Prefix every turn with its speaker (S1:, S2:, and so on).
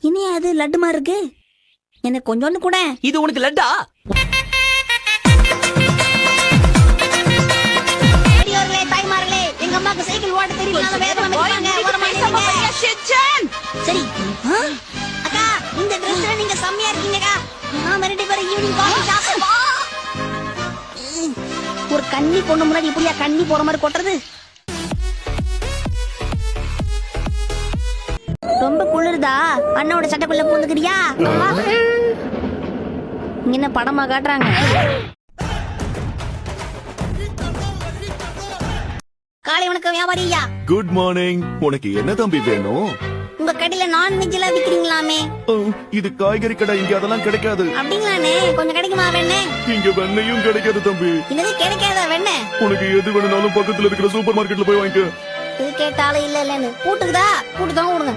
S1: இனி அது லட்டு மாதிரி இருக்கு. எனக்கு கொஞ்சோண்டு கூட.
S2: இது உனக்கு லட்டா?
S1: பெரியோர்களே, தாய்மார்களே, எங்க அம்மாக்கு சைக்கிள் ஓட்ட தெரியல. சரி அக்கா, இந்த ட்ரெஸ்ல நீங்க செம்மையா இருக்கீங்கக்கா. நாம ரெண்டு பேரும் ஈவினிங் காலேஜ் ஒரு கண்ணி பொண்ணு முன்னாடி இப்படியா கண்ணி போற மாதிரி கொட்டுறது? ரொம்ப குளிருதா? அண்ணாவோட சட்டைக்குள்ள பூந்துக்கிறியா? என்ன படமா காட்டுறாங்க? காலை வணக்கம் வியாபாரியா.
S3: Good morning. உனக்கு என்ன தம்பி வேணும்?
S1: உங்க கடையில நான்வெஜ் எல்லாம் விக்கிறீங்களாமே?
S3: இது காய்கறி கடை, இங்க அதெல்லாம் கிடைக்காது.
S1: அப்படிங்களானே? கொஞ்சம் கிடைக்குமா வெண்ணே?
S3: இங்க வெண்ணையும் கிடைக்காது தம்பி.
S1: என்னது கிடைக்காதா வெண்ணே?
S3: உனக்கு எது வேணும்னாலும் பக்கத்துல இருக்கிற சூப்பர் மார்க்கெட்ல போய் வாங்கிக்க.
S1: இது கேட்டாலும் இல்ல இல்லன்னு பூட்டுக்குதா? பூட்டு தான் விடுங்க.